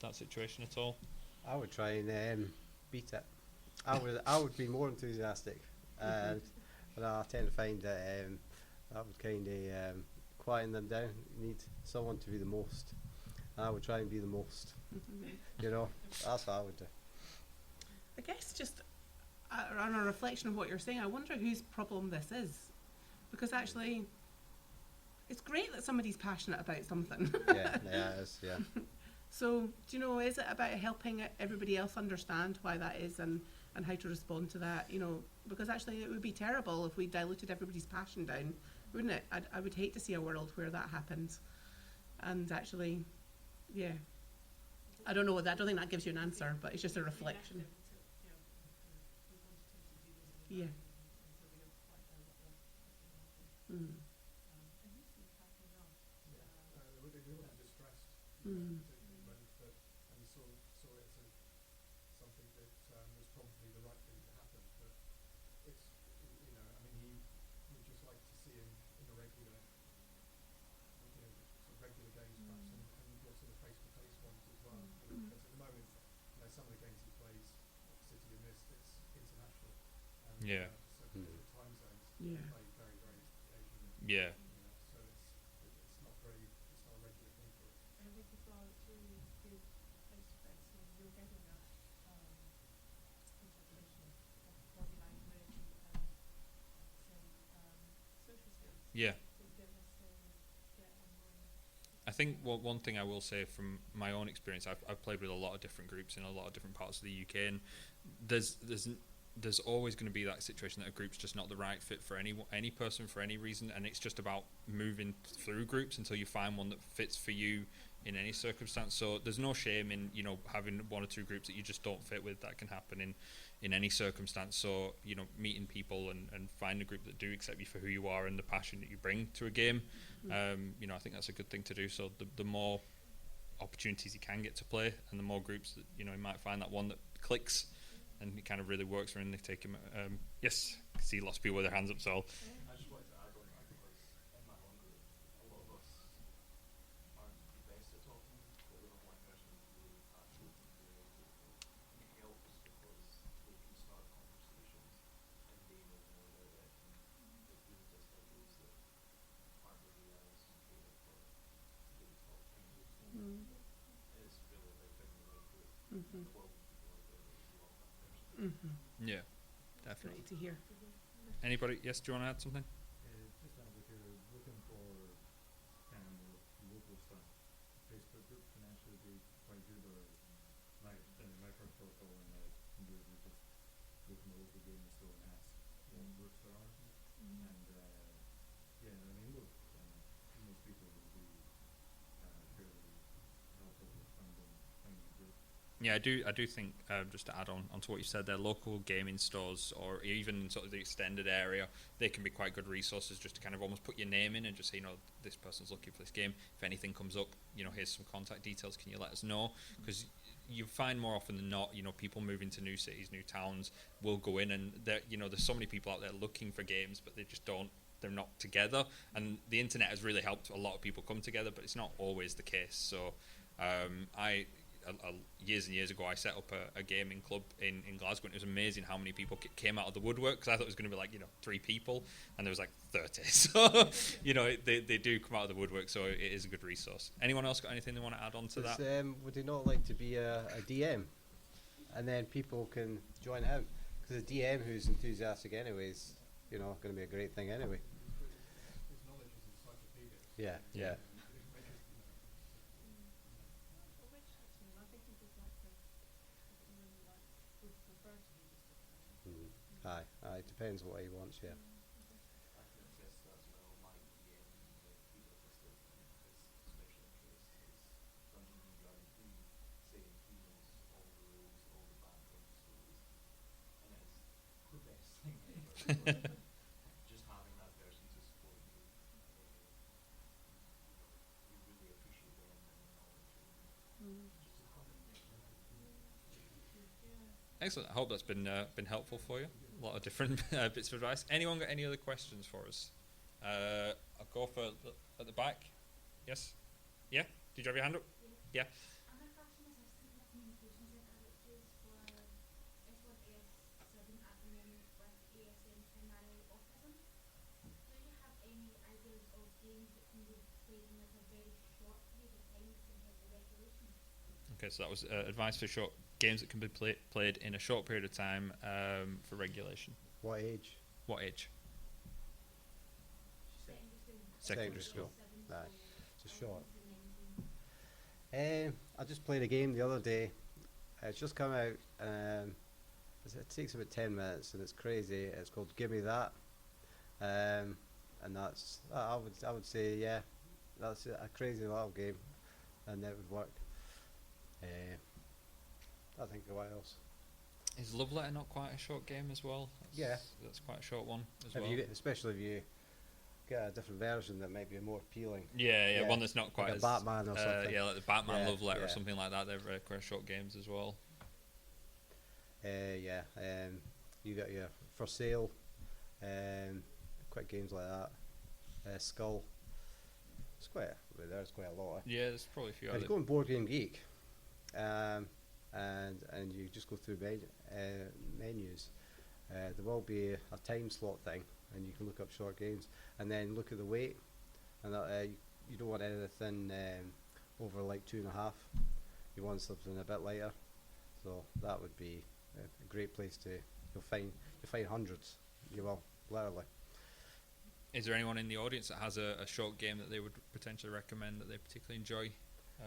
that situation at all? I would try and beat it. I would be more enthusiastic, but I tend to find that that would kind of quieten them down. You need someone to be the most. I would try and be the most. You know, that's what I would do. I guess just on a reflection of what you're saying, I wonder whose problem this is. Because actually, it's great that somebody's passionate about something. Yeah, it is, yeah. So, do you know, is it about helping everybody else understand why that is and how to respond to that? You know, because actually it would be terrible if we diluted everybody's passion down, wouldn't it? I would hate to see a world where that happens. And actually, yeah. I don't know, I don't think that gives you an answer, but it's just a reflection. Yeah. Mm. They were distressed, Mm. particularly when, and he saw it as something that was probably the right thing to happen. But it's, he would just like to see him in a regular, sort of regular games perhaps, and your sort of face-to-face ones as well. Because at the moment, some of the games he plays, City of Mist, it's international. And, Yeah. So different time zones. Yeah. Play very, very occasionally. Yeah. So it's not a regular thing for us. And I think as well, it's really good face-to-face when you're getting that interpretation of body language and social skills. Yeah. So you don't necessarily get online. I think one thing I will say from my own experience, I've played with a lot of different groups in a lot of different parts of the UK, and there's always going to be that situation that a group's just not the right fit for any person for any reason, and it's just about moving through groups until you find one that fits for you in any circumstance. So there's no shame in having one or two groups that you just don't fit with. That can happen in any circumstance. So meeting people and finding a group that do accept you for who you are and the passion that you bring to a game. I think that's a good thing to do. So the more opportunities you can get to play, and the more groups that you might find that one that clicks and it kind of really works for him. They take him. Yes, I see lots of people with their hands up. So I just wanted to add on that because in my own group, a lot of us aren't the best at talking, but we have one person who actually can be able to talk. And it helps because we can start conversations and they know more about it, and it gives us ideas that aren't really as catered for the talk kind of thing. It's really about finding the right group. The world people out there that you love that person. yeah, definitely. Great to hear. Anybody? Yes, do you want to add something? Just if you're looking for from a local gaming store and ask what groups there are. And yeah, I mean, look, most people will be fairly helpful with finding a group. Yeah, I do think, just to add on onto what you said there, local gaming stores or even sort of the extended area, they can be quite good resources just to kind of almost put your name in and just say, you know, this person's looking for this game. If anything comes up, you know, here's some contact details, can you let us know? Because you find more often than not, you know, people moving to new cities, new towns will go in and, you know, there's so many people out there looking for games, but they just don't, they're not together. And the internet has really helped a lot of people come together, but it's not always the case. So years and years ago, I set up a gaming club in Glasgow, and it was amazing how many people came out of the woodwork, because I thought it was going to be like, you know, 3 people, and there was like 30. So, you know, they do come out of the woodwork, so it is a good resource. Anyone else got anything they want to add on to that? Would they not like to be a DM? And then people can join him, because a DM who's enthusiastic anyways, you know, going to be a great thing anyway. His knowledge is encyclopedic. Yeah, yeah. Aye, it depends what he wants, yeah. I can attest to that as well. My DM, like Peter Autistic, his special interest is Dungeons and Dragons 3, saying he knows all the rules, all the background stories, and it's the best thing ever. Just having that person to support you, you really appreciate them and their knowledge. Just to have it. Excellent. I hope that's been helpful for you. A lot of different bits of advice. Anyone got any other questions for us? I'll go for at the back. Yes? Yeah? Did you have your hand up? Yeah. Okay, so that was advice for short games that can be played in a short period of time for regulation. What age? What age? Secondary school. Aye, it's short. I just played a game the other day. It's just come out. It takes about 10 minutes, and it's crazy. It's called Gimme That, and that's I would say, yeah, that's a crazy little game, and it would work. I think what else? Is Love Letter not quite a short game as well? That's quite a short one as well. Especially if you get a different version that might be more appealing. Yeah, one that's not quite like as Batman or something. Yeah, like the Batman Love Letter or something like that. They're quite short games as well. You got your For Sale, quick games like that. Skull. There's quite a lot. Yeah, there's probably a few. If you go on Board Game Geek, and you just go through menus, there will be a time slot thing, and you can look up short games, and then look at the weight, and you don't want anything over like 2.5. You want something a bit lighter, so that would be a great place to. You'll find hundreds. You will, literally. Is there anyone in the audience that has a short game that they would potentially recommend that they particularly enjoy?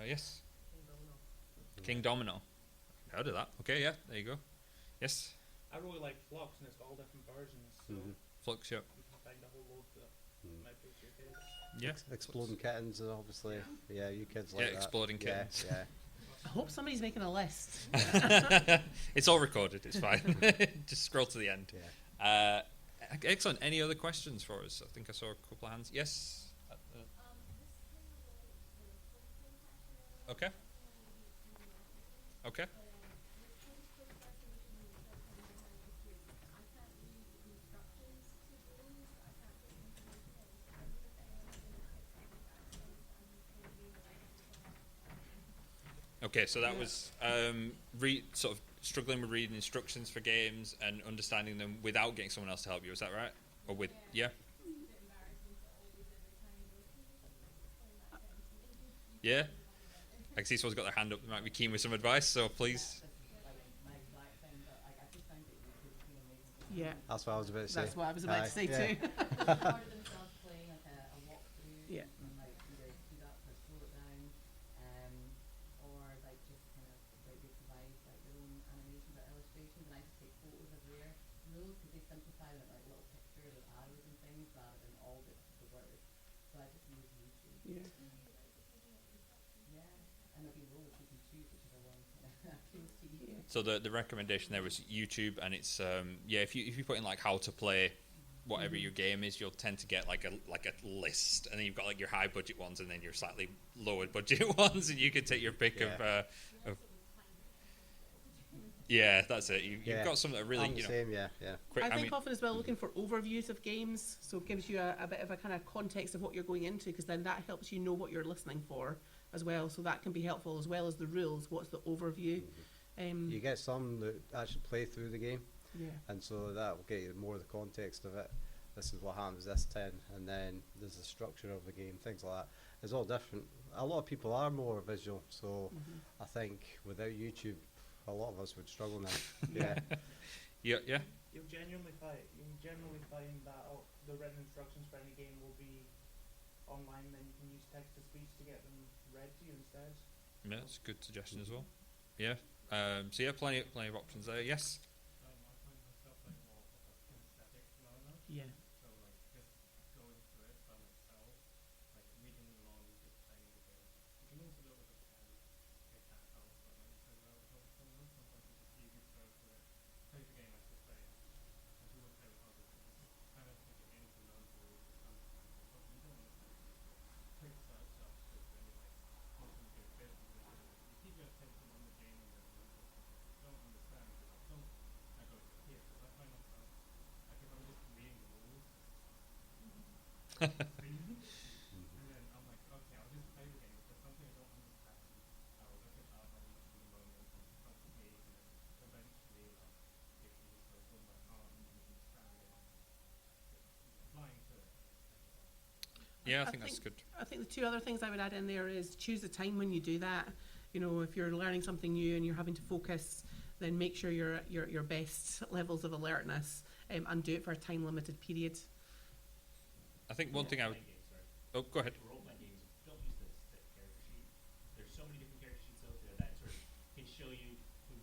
Yes? King Domino. Heard of that. Okay, yeah, there you go. Yes? I really like Flux, and it's got all different versions. So Flux, yeah. you can find a whole load that might be your favourite. Yeah. Exploding Kittens, obviously. Yeah, you kids like that. Exploding Kittens. Yeah. I hope somebody's making a list. It's all recorded, it's fine. Just scroll to the end. Yeah. Excellent. Any other questions for us? I think I saw a couple of hands. Yes? Okay. Okay. Okay, so that was sort of struggling with reading instructions for games and understanding them without getting someone else to help you. Is that right? Or with yeah? Yeah. I can see someone's got their hand up. They might be keen with some advice. So please. Yeah. That's what I was about to say. That's what I was about to say too. Yeah. Yeah. Yeah, and there'll be rules you can choose whichever one appeals to you. Yeah. So the recommendation there was YouTube, and it's if you put in like how to play whatever your game is, you'll tend to get like a list, and then you've got like your high budget ones, and then your slightly lower budget ones, and you can take your pick of. Yeah, that's it. You've got some that are really, I'm the same, yeah. quick. I think often as well looking for overviews of games, so it gives you a bit of a kind of context of what you're going into, because then that helps you know what you're listening for as well. So that can be helpful as well as the rules. What's the overview? You get some that actually play through the game, Yeah. and so that will get you more of the context of it. This is what happens this turn, and then there's the structure of the game, things like that. It's all different. A lot of people are more visual, so I think without YouTube, a lot of us would struggle now. Yeah. Yeah. You'll generally find that the written instructions for any game will be online. Then you can use text to speech to get them read to you instead. Yeah, that's a good suggestion as well. Yeah. So yeah, plenty of options there. Yes. I find myself like more of a kinesthetic learner. Yeah. So like just going through it by myself, like reading along, just playing the game. You can also do it with a pen, get that out, but like you said, without help someone, sometimes it's just easy to go through it, play the game as you're playing, and to play with others. It's kind of take it in to learn the rules, understand it, but you don't necessarily need to quick search up to when you're like wanting to do this and this and this. You keep your attention on the game and then look at something you don't understand. You're like, don't I go here? Because I find myself like if I'm just reading the rules, and then I'm like, okay, I'll just play the game. If there's something I don't understand, I'll look it up, I'll look in the moment, and it helps me, and then eventually, like, if you just go from like, oh, I don't understand it, just applying to it. Yeah, I think that's good. I think the two other things I would add in there is choose the time when you do that. You know, if you're learning something new and you're having to focus, then make sure you're at your best levels of alertness, and do it for a time limited period. I think one thing I would. Oh, go ahead. Role-playing games don't use the character sheet. There's so many different character sheets out there that sort of can show you who.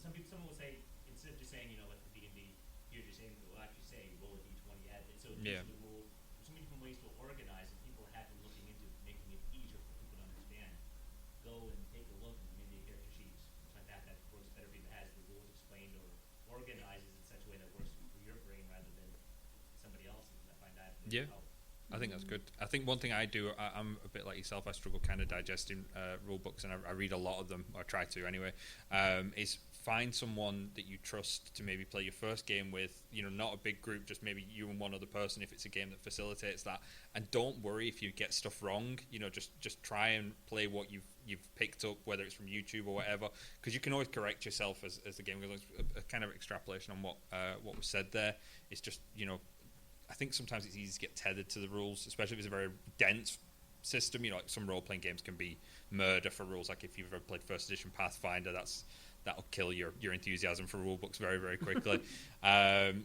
Someone will say, instead of just saying, like the D&D, you're just saying, will actually say roll a d20, add it. So these are the rules. There's so many different ways to organize, and people have been looking into making it easier for people to understand. Go and take a look, and maybe a character sheet, something like that works better for you, that has the rules explained or organizes in such a way that works for your brain rather than somebody else's. I find that really helpful. I think that's good. I think one thing I do, I'm a bit like yourself, I struggle kind of digesting rule books, and I read a lot of them, or try to anyway, is find someone that you trust to maybe play your first game with, not a big group, just maybe you and one other person if it's a game that facilitates that. And don't worry if you get stuff wrong, just try and play what you've picked up, whether it's from YouTube or whatever, because you can always correct yourself as the game goes. A kind of extrapolation on what was said there. It's just, I think sometimes it's easy to get tethered to the rules, especially if it's a very dense system. Like some role-playing games can be murder for rules. Like if you've ever played first edition Pathfinder, that'll kill your enthusiasm for rule books very, very quickly.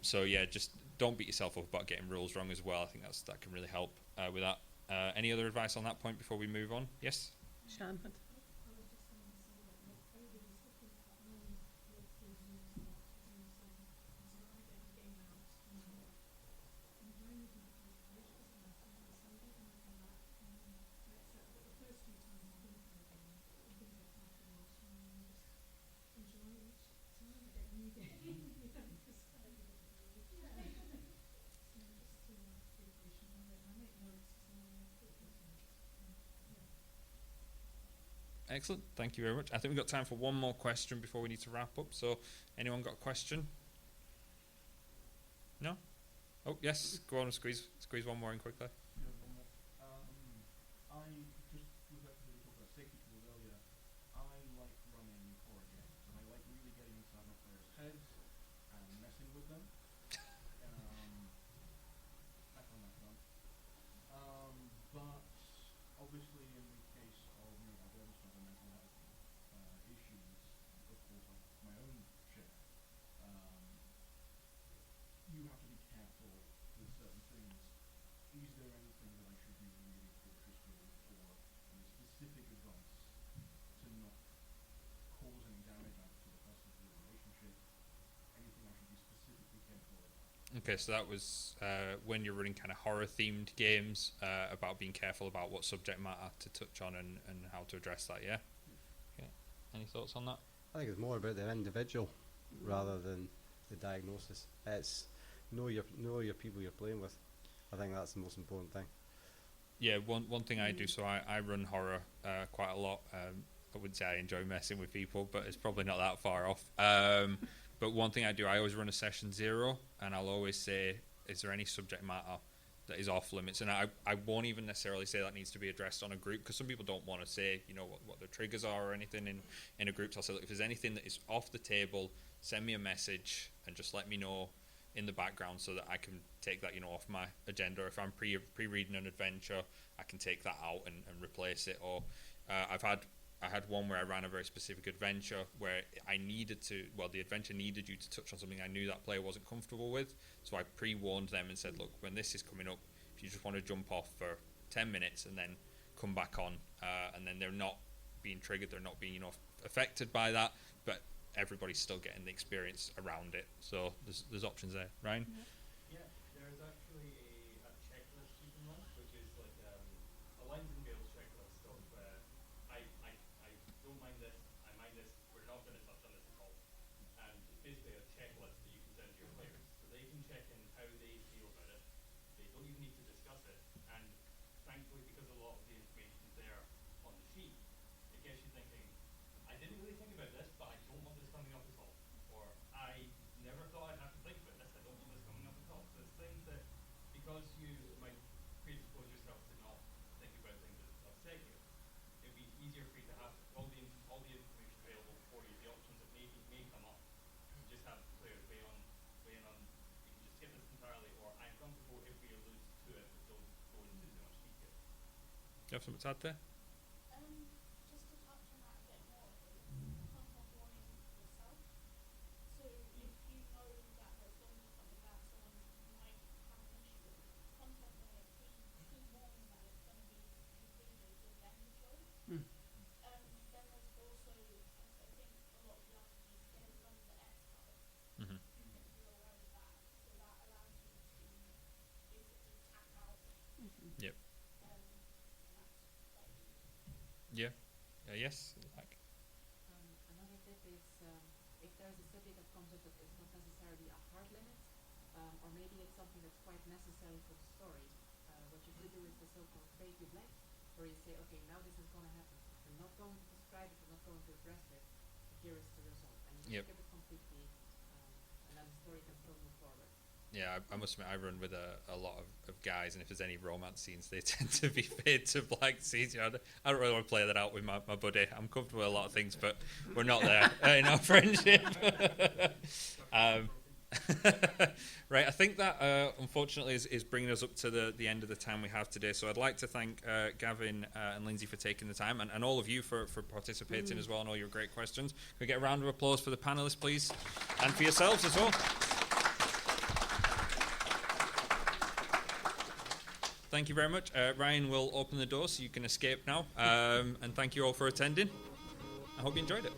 So yeah, just don't beat yourself up about getting rules wrong as well. I think that can really help with that. Any other advice on that point before we move on? Yes? Shan? Excellent. Thank you very much. I think we've got time for one more question before we need to wrap up. So, anyone got a question? No? Oh, yes. Go on and squeeze one more in quickly. Yeah, one more. I just was actually talking about safety tools earlier. I like running horror games, and I like really getting inside my players' heads and messing with them. I find that fun. But obviously, in the case of I've got some mental health issues, of course, I have my own share. You have to be careful with certain things. Is there anything that I should be really cautious with, or Okay, so that was when you're running kind of horror-themed games, about being careful about what subject matter to touch on and how to address that, yeah? Okay. Any thoughts on that? I think it's more about the individual rather than the diagnosis. It's know your people you're playing with. I think that's the most important thing. Yeah, one thing I do, so I run horror quite a lot. I wouldn't say I enjoy messing with people, but it's probably not that far off. But one thing I do, I always run a session 0, and I'll always say, is there any subject matter that is off limits? And I won't even necessarily say that needs to be addressed on a group, because some people don't want to say, you know, what their triggers are or anything in a group. So I'll say, look, if there's anything that is off the table, send me a message and just let me know in the background so that I can take that, you know, off my agenda. If I'm pre-reading an adventure, I can take that out and replace it. Or I had one where I ran a very specific adventure where the adventure needed you to touch on something I knew that player wasn't comfortable with. So I pre-warned them and said, look, when this is coming up, if you just want to jump off for 10 minutes and then come back on, and then they're not being triggered, they're not being, you know, affected by that, but everybody's still getting the experience around it. So there's options there. Ryan? Yeah, there's actually a checklist you can run, which is like a lines and veils checklist of I don't mind this, I mind this, we're not going to touch on this at all. And it's basically a checklist that you can send to your players, so they can check in how they feel about it. They don't even need to discuss it, and thankfully, because a lot of the information is there on the sheet, it gets you thinking, I didn't really think about this, but I don't want this coming up at all. Or I never thought I'd have to think about this, I don't want this coming up at all. So it's things that, because you might predispose yourself to not think about things that upset you, it'd be easier for you to have all the information available for you, the options that may come up. You just have players weigh on, you can just skip this entirely, or I'm comfortable if we allude to it, but don't go into too much detail. Do you have something to add there? Just to touch on that a bit more, content warning yourself. So if you know that there's going to be something that someone might have an issue with, content warning, pre-warn that it's going to be included within the show. Then there's also, I think a lot of the RPGs they run the X card. Mm-hmm. If you're aware of that, so that allows you to basically tap out. Yep. And that's quite Yeah. Yes. Like. Another tip is if there's a subject that comes up that is not necessarily a hard limit, or maybe it's something that's quite necessary for the story, what you could do is the so-called fade to black, where you say, okay, now this is going to happen. We're not going to describe it, we're not going to address it, here is the result. And you skip it completely, and then the story can still move forward. Yeah, I must admit, I run with a lot of guys, and if there's any romance scenes, they tend to be fade to black scenes. You know, I don't really want to play that out with my buddy. I'm comfortable with a lot of things, but we're not there in our friendship. Right, I think that unfortunately is bringing us up to the end of the time we have today. So I'd like to thank Gavin and Lynsey for taking the time, and all of you for participating as well, and all your great questions. Can we get a round of applause for the panelists, please, and for yourselves as well. Thank you very much. Ryan will open the door so you can escape now. And thank you all for attending. I hope you enjoyed it.